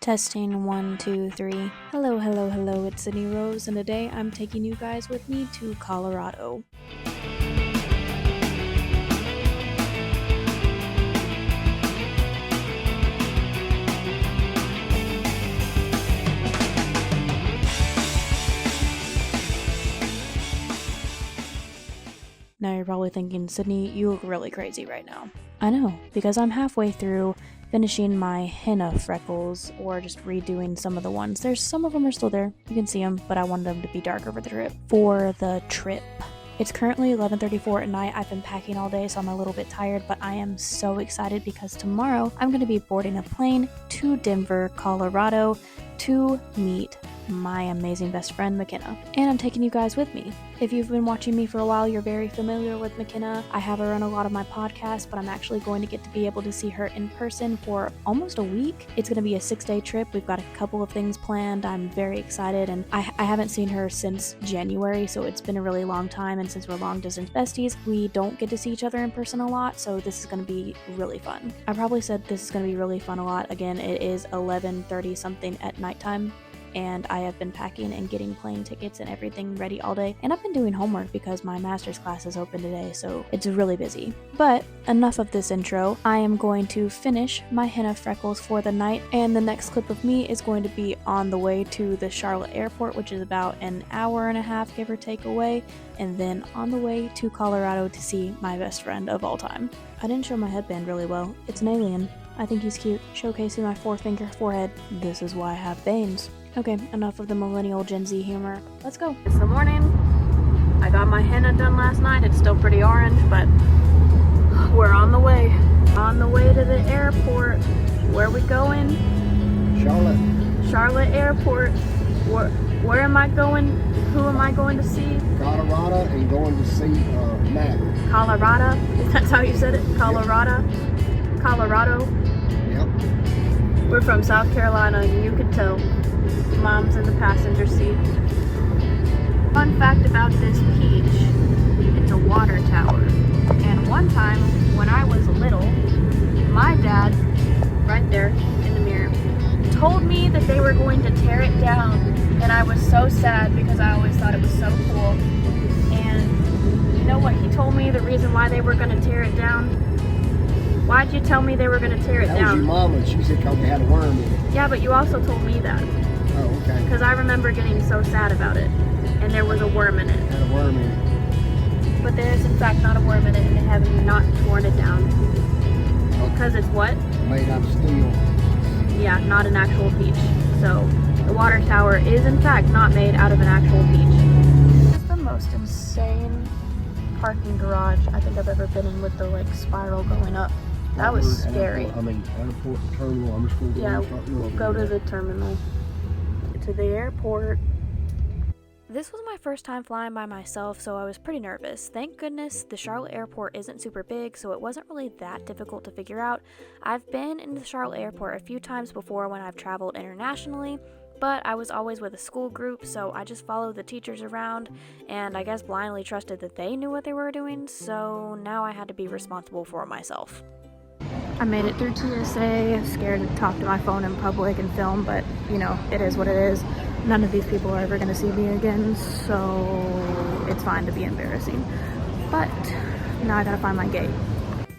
Testing 1, 2, 3. Hello, hello, hello, it's Sydney Rose, and today I'm taking you guys with me to Colorado. Now you're probably thinking, Sydney, you look really crazy right now. I know, because I'm halfway through finishing my henna freckles, or just redoing some of the ones. Some of them are still there, you can see them, but I wanted them to be darker for the trip. It's currently 11:34 at night. I've been packing all day, so I'm a little bit tired, but I am so excited because tomorrow I'm going to be boarding a plane to Denver, Colorado to meet my amazing best friend McKenna, and I'm taking you guys with me. If you've been watching me for a while, you're very familiar with McKenna. I have her on a lot of my podcasts, but I'm actually going to get to be able to see her in person for almost a week. It's going to be a 6-day trip. We've got a couple of things planned. I'm very excited, and I haven't seen her since January, so it's been a really long time, and since we're long distance besties, we don't get to see each other in person a lot, so this is going to be really fun. I probably said this is going to be really fun a lot. Again, it is 11:30 something at nighttime, and I have been packing and getting plane tickets and everything ready all day, and I've been doing homework because my master's class is open today, so it's really busy. But enough of this intro. I am going to finish my henna freckles for the night, and the next clip of me is going to be on the way to the Charlotte airport, which is about an hour and a half, give or take, away, and then on the way to Colorado to see my best friend of all time. I didn't show my headband really well. It's an alien. I think he's cute, showcasing my 4-finger forehead. This is why I have bangs. Okay, enough of the millennial Gen Z humor. Let's go. It's the morning. I got my henna done last night. It's still pretty orange, but we're on the way. On the way to the airport. Where are we going? Charlotte Airport. Where am I going? Who am I going to see? Colorado, and going to see Matt. Colorado? That's how you said it? Colorado? Yep. Colorado? Yep. We're from South Carolina, and you can tell. Mom's in the passenger seat. Fun fact about this peach, it's a water tower. And one time, when I was little, my dad, right there in the mirror, told me that they were going to tear it down. And I was so sad because I always thought it was so cool. And you know what he told me, the reason why they were going to tear it down? Why'd you tell me they were going to tear it down? That was your mama, and she said because they had a worm in it. Yeah, but you also told me that. Oh, okay. Because I remember getting so sad about it, and there was a worm in it. It had a worm in it. But there is in fact not a worm in it, and they have not torn it down. Because it's what? Made out of steel. Yeah, not an actual peach. So the water tower is in fact not made out of an actual peach. It's the most insane parking garage I think I've ever been in, with the spiral going up. That was scary. Airport terminal. I'm just going to go to the terminal. To the airport. This was my first time flying by myself, so I was pretty nervous. Thank goodness the Charlotte airport isn't super big, so it wasn't really that difficult to figure out. I've been in the Charlotte airport a few times before when I've traveled internationally, but I was always with a school group, so I just followed the teachers around, and I guess blindly trusted that they knew what they were doing, so now I had to be responsible for myself. I made it through TSA, scared to talk to my phone in public and film, but it is what it is. None of these people are ever going to see me again, so it's fine to be embarrassing. But now I gotta find my gate.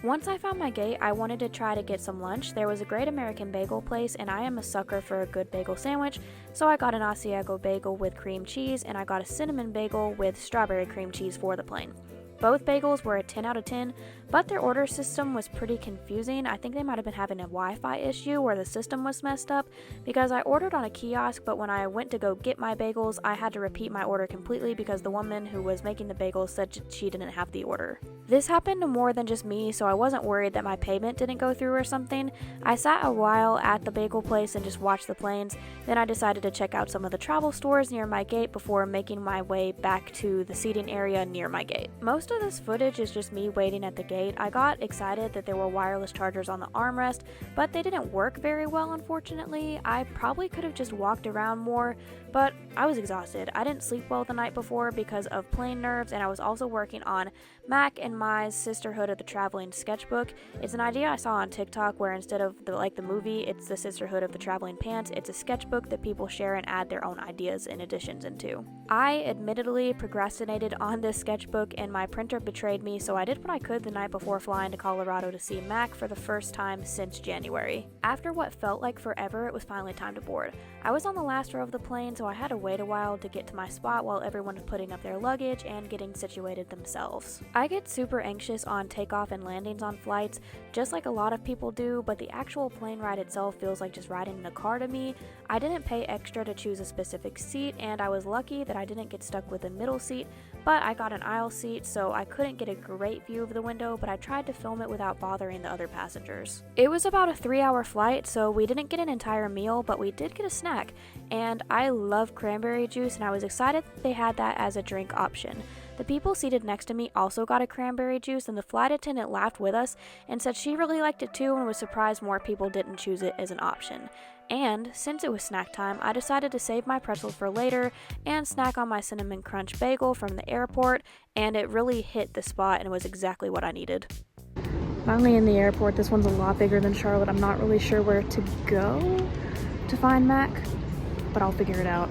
Once I found my gate, I wanted to try to get some lunch. There was a Great American Bagel place, and I am a sucker for a good bagel sandwich, so I got an Asiago bagel with cream cheese, and I got a cinnamon bagel with strawberry cream cheese for the plane. Both bagels were a 10 out of 10, but their order system was pretty confusing. I think they might have been having a Wi-Fi issue where the system was messed up, because I ordered on a kiosk, but when I went to go get my bagels, I had to repeat my order completely because the woman who was making the bagels said she didn't have the order. This happened to more than just me, so I wasn't worried that my payment didn't go through or something. I sat a while at the bagel place and just watched the planes. Then I decided to check out some of the travel stores near my gate before making my way back to the seating area near my gate. Most of this footage is just me waiting at the gate. gate. I got excited that there were wireless chargers on the armrest, but they didn't work very well, unfortunately. I probably could have just walked around more, but I was exhausted. I didn't sleep well the night before because of plane nerves, and I was also working on Mac and my Sisterhood of the Traveling Sketchbook. It's an idea I saw on TikTok where instead of the movie, it's the Sisterhood of the Traveling Pants. It's a sketchbook that people share and add their own ideas and additions into. I admittedly procrastinated on this sketchbook and my printer betrayed me, so I did what I could the night before flying to Colorado to see Mac for the first time since January. After what felt like forever, it was finally time to board. I was on the last row of the plane, so I had to wait a while to get to my spot while everyone was putting up their luggage and getting situated themselves. I get super anxious on takeoff and landings on flights, just like a lot of people do, but the actual plane ride itself feels like just riding in a car to me. I didn't pay extra to choose a specific seat, and I was lucky that I didn't get stuck with a middle seat, but I got an aisle seat, so I couldn't get a great view of the window, but I tried to film it without bothering the other passengers. It was about a 3-hour flight, so we didn't get an entire meal, but we did get a snack, and I love cranberry juice, and I was excited that they had that as a drink option. The people seated next to me also got a cranberry juice, and the flight attendant laughed with us and said she really liked it too and was surprised more people didn't choose it as an option. And since it was snack time, I decided to save my pretzels for later and snack on my cinnamon crunch bagel from the airport, and it really hit the spot and it was exactly what I needed. Finally in the airport. This one's a lot bigger than Charlotte. I'm not really sure where to go to find Mac, but I'll figure it out.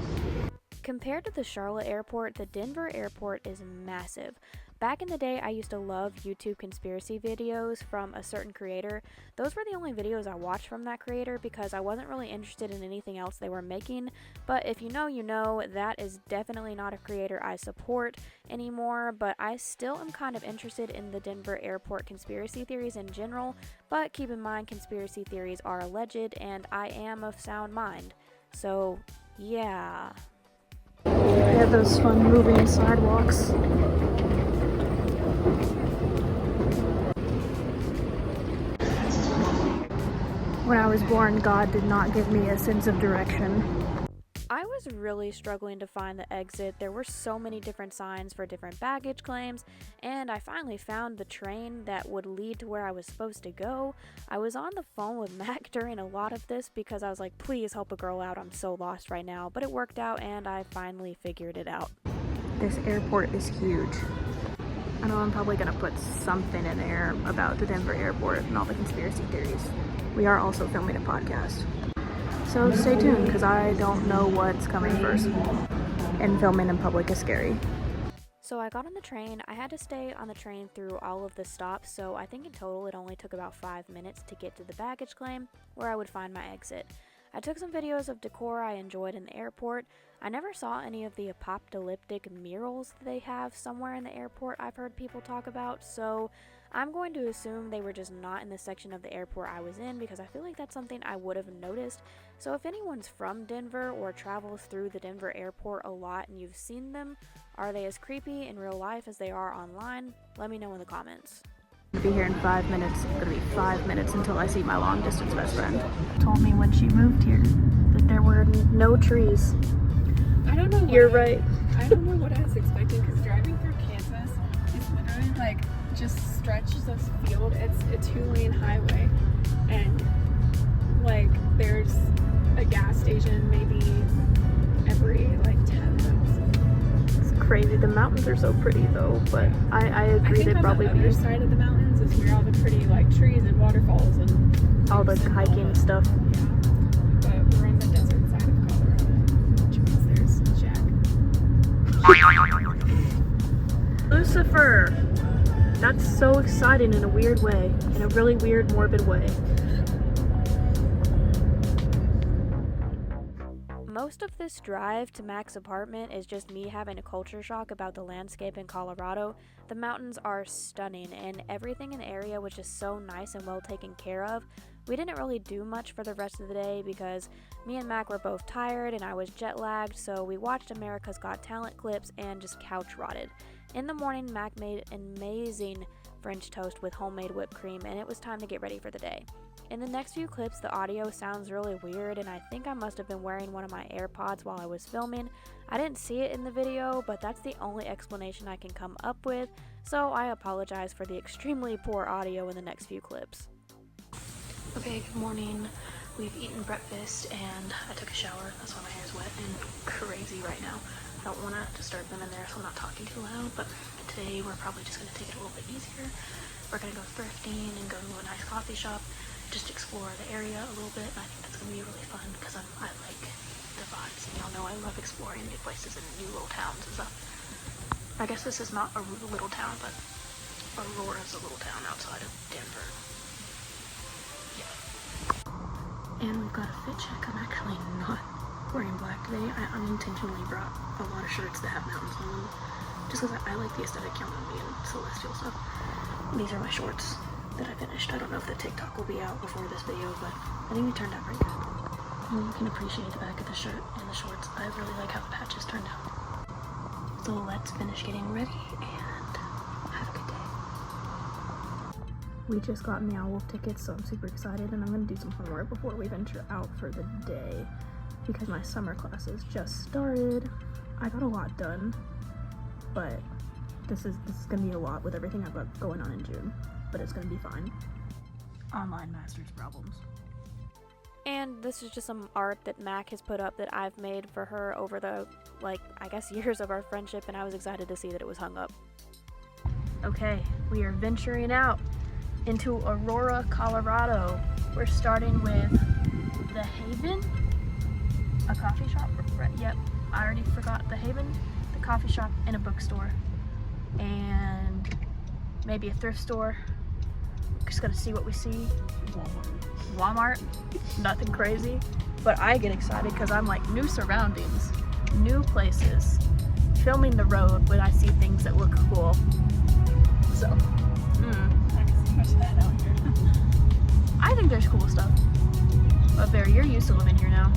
Compared to the Charlotte airport, the Denver airport is massive. Back in the day, I used to love YouTube conspiracy videos from a certain creator. Those were the only videos I watched from that creator because I wasn't really interested in anything else they were making. But if you know, you know, that is definitely not a creator I support anymore. But I still am kind of interested in the Denver airport conspiracy theories in general. But keep in mind, conspiracy theories are alleged and I am of sound mind. So, yeah. They have those fun moving sidewalks. When I was born, God did not give me a sense of direction. I was really struggling to find the exit. There were so many different signs for different baggage claims, and I finally found the train that would lead to where I was supposed to go. I was on the phone with Mac during a lot of this because I was like, please help a girl out, I'm so lost right now. But it worked out and I finally figured it out. This airport is huge. I know I'm probably gonna put something in there about the Denver airport and all the conspiracy theories. We are also filming a podcast. So stay tuned, because I don't know what's coming first. And filming in public is scary. So I got on the train. I had to stay on the train through all of the stops, so I think in total it only took about 5 minutes to get to the baggage claim, where I would find my exit. I took some videos of decor I enjoyed in the airport. I never saw any of the apocalyptic murals that they have somewhere in the airport I've heard people talk about, so I'm going to assume they were just not in the section of the airport I was in because I feel like that's something I would have noticed. So if anyone's from Denver or travels through the Denver airport a lot and you've seen them, are they as creepy in real life as they are online? Let me know in the comments. I'll be here in 5 minutes. It'll be 5 minutes until I see my long distance best friend. Told me when she moved here that there were no trees. I don't know. You're right. I don't know what I was expecting because driving through Kansas is literally like just stretches of field. It's a 2-lane highway, and like there's a gas station maybe every like 10 minutes. It's crazy. The mountains are so pretty though, but I agree they'd probably on the other side of the mountains is where all the pretty like trees and waterfalls and all the hiking stuff. Yeah, but we're on the desert side of Colorado, which means there's Jack. Lucifer! That's so exciting in a weird way. In a really weird, morbid way. Most of this drive to Mac's apartment is just me having a culture shock about the landscape in Colorado. The mountains are stunning, and everything in the area was just so nice and well taken care of. We didn't really do much for the rest of the day because me and Mac were both tired and I was jet lagged, so we watched America's Got Talent clips and just couch rotted. In the morning, Mac made an amazing French toast with homemade whipped cream, and it was time to get ready for the day. In the next few clips, the audio sounds really weird, and I think I must have been wearing one of my AirPods while I was filming. I didn't see it in the video, but that's the only explanation I can come up with, so I apologize for the extremely poor audio in the next few clips. Okay, good morning. We've eaten breakfast, and I took a shower. That's why my hair is wet and crazy right now. I don't want to disturb them in there, so I'm not talking too loud, but today we're probably just going to take it a little bit easier. We're going to go thrifting and go to a nice coffee shop, just explore the area a little bit. I think that's going to be really fun because I like the vibes, and y'all know I love exploring new places and new little towns and stuff. I guess this is not a little town, but Aurora's a little town outside of Denver. Yeah. And we've got a fit check. I'm actually not wearing black today. I unintentionally brought a lot of shirts that have mountains on them, just because I like the aesthetic, y'all know me, and celestial stuff. These are my shorts that I finished. I don't know if the TikTok will be out before this video, but I think they turned out pretty good. And you can appreciate the back of the shirt and the shorts. I really like how the patches turned out. So let's finish getting ready and have a good day. We just got Meow Wolf tickets, so I'm super excited, and I'm going to do some homework before we venture out for the day because my summer classes just started. I got a lot done, but this is going to be a lot with everything I've got going on in June, but it's going to be fine. Online master's problems. And this is just some art that Mac has put up that I've made for her over the, I guess years of our friendship, and I was excited to see that it was hung up. Okay, we are venturing out into Aurora, Colorado. We're starting with the Haven, a coffee shop. Yep, I already forgot the Haven, the coffee shop, and a bookstore, and maybe a thrift store. Just gonna see what we see. Walmart, nothing crazy, but I get excited because I'm like, new surroundings, new places, filming the road when I see things that look cool. So, I can see much of that out here. I think there's cool stuff. But Barry, you're used to living here now.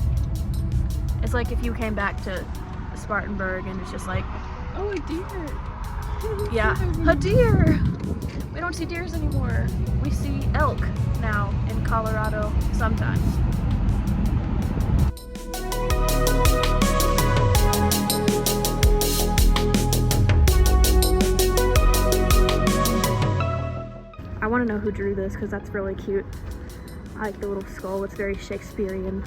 It's like if you came back to Spartanburg and it's just like, Oh, a deer. yeah, a deer. We don't see deers anymore. We see elk now in Colorado sometimes. I want to know who drew this because that's really cute. I like the little skull. It's very Shakespearean.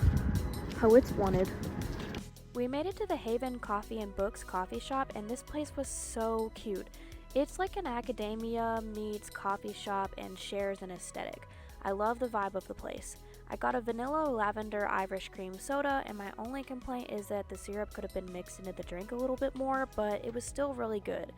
Oh, it's wanted. We made it to the Haven Coffee and Books coffee shop, and this place was so cute. It's like an academia meets coffee shop and shares an aesthetic. I love the vibe of the place. I got a vanilla lavender Irish cream soda, and my only complaint is that the syrup could have been mixed into the drink a little bit more, but it was still really good.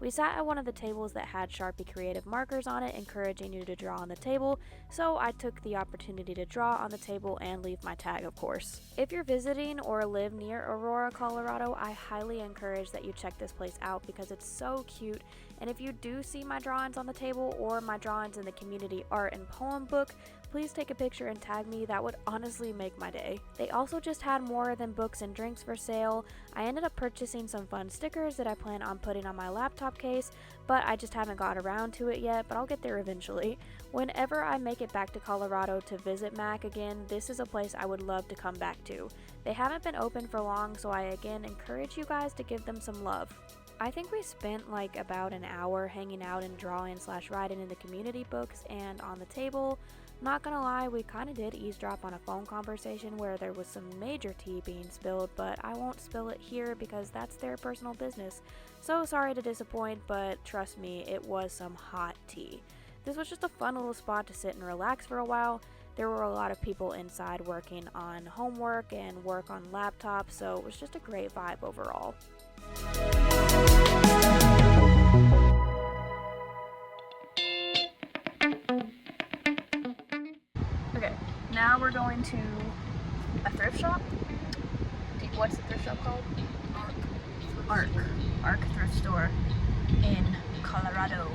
We sat at one of the tables that had Sharpie creative markers on it, encouraging you to draw on the table, so I took the opportunity to draw on the table and leave my tag, of course. If you're visiting or live near Aurora, Colorado, I highly encourage that you check this place out because it's so cute, and if you do see my drawings on the table or my drawings in the community art and poem book, please take a picture and tag me. That would honestly make my day. They also just had more than books and drinks for sale. I ended up purchasing some fun stickers that I plan on putting on my laptop case, but I just haven't got around to it yet, but I'll get there eventually. Whenever I make it back to Colorado to visit Mac again, this is a place I would love to come back to. They haven't been open for long, so I again encourage you guys to give them some love. I think we spent about an hour hanging out and drawing / writing in the community books and on the table. Not gonna lie, we kinda did eavesdrop on a phone conversation where there was some major tea being spilled, but I won't spill it here because that's their personal business. So sorry to disappoint, but trust me, it was some hot tea. This was just a fun little spot to sit and relax for a while. There were a lot of people inside working on homework and work on laptops, so it was just a great vibe overall. Okay, now we're going to a thrift shop. What's the thrift shop called? Arc Thrift Store in Colorado.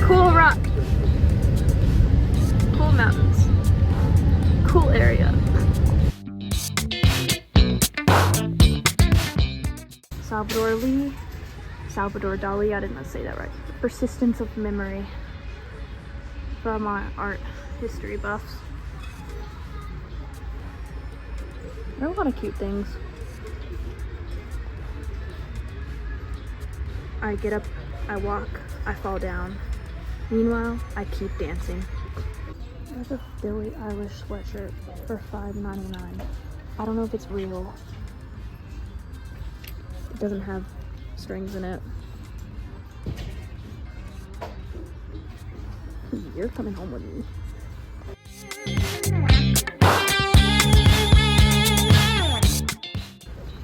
Cool rock. Cool mountains. Cool area. Salvador Dali, I did not say that right. Persistence of Memory from my art history buffs. There are a lot of cute things. I get up, I walk, I fall down. Meanwhile, I keep dancing. There's a Billie Eilish sweatshirt for $5.99. I don't know if it's real. It doesn't have strings in it. You're coming home with me.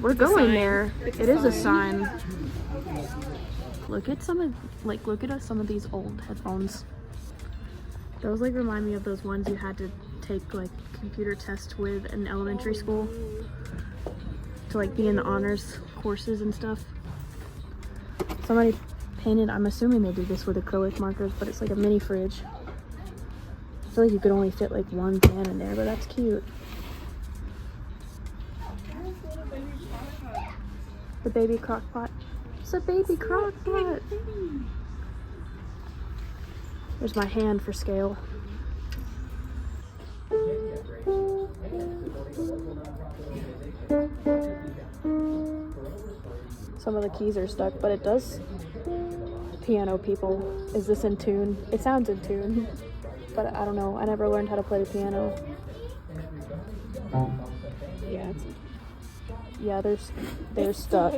We're going there. It is a sign. Look at some of some of these old headphones. Those like remind me of those ones you had to take like computer tests with in elementary school to like be in the honors courses and stuff. Somebody painted, I'm assuming they did this with acrylic markers, but it's like a mini fridge. I feel like you could only fit like one pan in there, but that's cute. The baby crock pot. It's a baby crock pot. There's my hand for scale. Some of the keys are stuck, but it does. Piano people, is this in tune? It sounds in tune, but I don't know. I never learned how to play the piano. Yeah, they're stuck.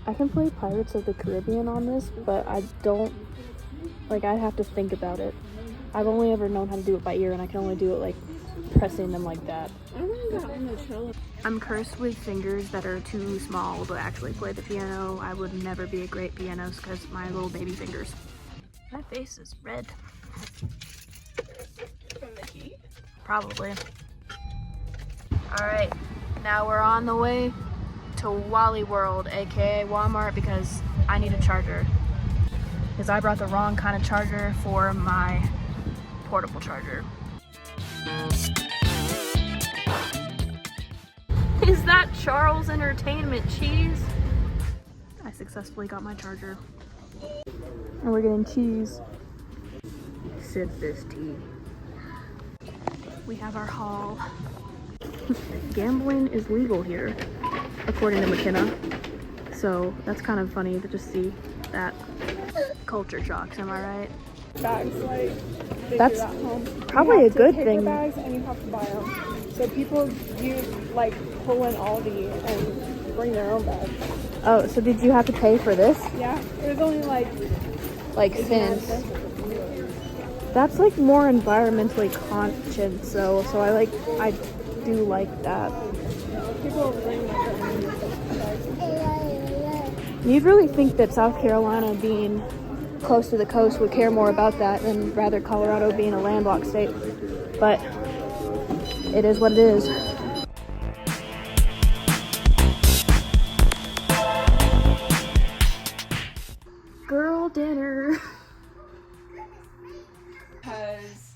I can play Pirates of the Caribbean on this, but I don't, like, I have to think about it. I've only ever known how to do it by ear, and I can only do it, like, pressing them like that. I'm cursed with fingers that are too small to actually play the piano. I would never be a great pianist because my little baby fingers. My face is red. From the heat? Probably. Alright, now we're on the way to Wally World, aka Walmart, because I need a charger. Because I brought the wrong kind of charger for my portable charger. Is that Charles Entertainment cheese? I successfully got my charger. And we're getting cheese. Sip this tea. We have our haul. Gambling is legal here, according to McKenna. So that's kind of funny to just see that. Culture shocks, am I right? Bags, like, That's at home. probably a good thing. You have to take the bags and you have to buy them. So people use, like, pull in Aldi and bring their own bags. Oh, so did you have to pay for this? Yeah, it was only like cents. That's like more environmentally conscious, so I do like that. People bring their own bags. You'd really think that South Carolina being close to the coast would care more about that than rather Colorado being a landlocked state. But it is what it is. Girl dinner. Because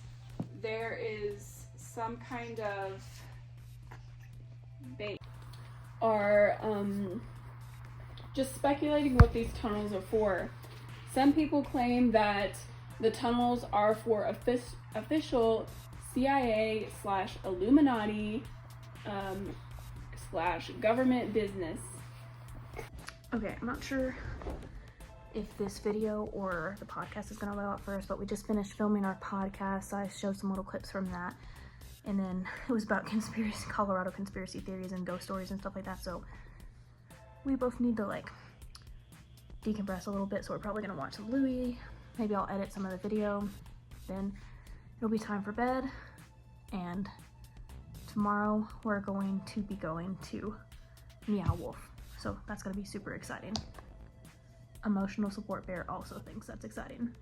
there is some kind of bait. Are just speculating what these tunnels are for. Some people claim that the tunnels are for official CIA / Illuminati / government business. Okay, I'm not sure if this video or the podcast is gonna go out first, but we just finished filming our podcast, so I showed some little clips from that. And then it was about Colorado conspiracy theories and ghost stories and stuff like that, so we both need to like decompress a little bit, so we're probably gonna watch some Louis. Maybe I'll edit some of the video. Then it'll be time for bed, and tomorrow we're going to be going to Meow Wolf, so that's gonna be super exciting. Emotional Support Bear also thinks that's exciting.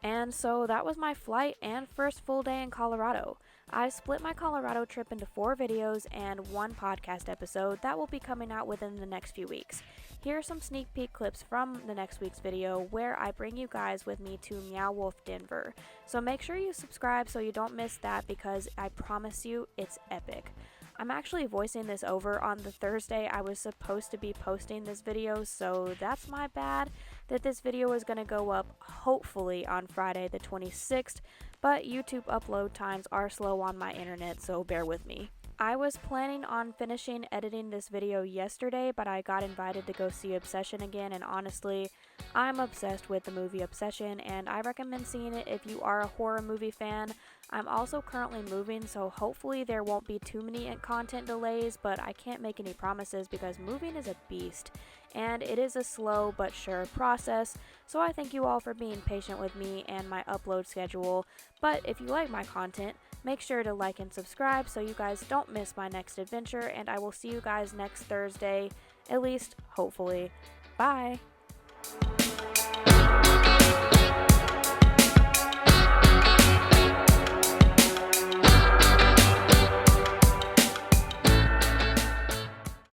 And so that was my flight and first full day in Colorado. I split my Colorado trip into 4 videos and 1 podcast episode that will be coming out within the next few weeks. Here are some sneak peek clips from the next week's video where I bring you guys with me to Meow Wolf Denver. So make sure you subscribe so you don't miss that, because I promise you it's epic. I'm actually voicing this over on the Thursday I was supposed to be posting this video, so that's my bad that this video is going to go up hopefully on Friday the 26th, but YouTube upload times are slow on my internet, so bear with me. I was planning on finishing editing this video yesterday, but I got invited to go see Obsession again, and honestly, I'm obsessed with the movie Obsession, and I recommend seeing it if you are a horror movie fan. I'm also currently moving, so hopefully there won't be too many content delays, but I can't make any promises because moving is a beast, and it is a slow but sure process, so I thank you all for being patient with me and my upload schedule. But if you like my content, make sure to like and subscribe so you guys don't miss my next adventure, and I will see you guys next Thursday, at least hopefully. Bye!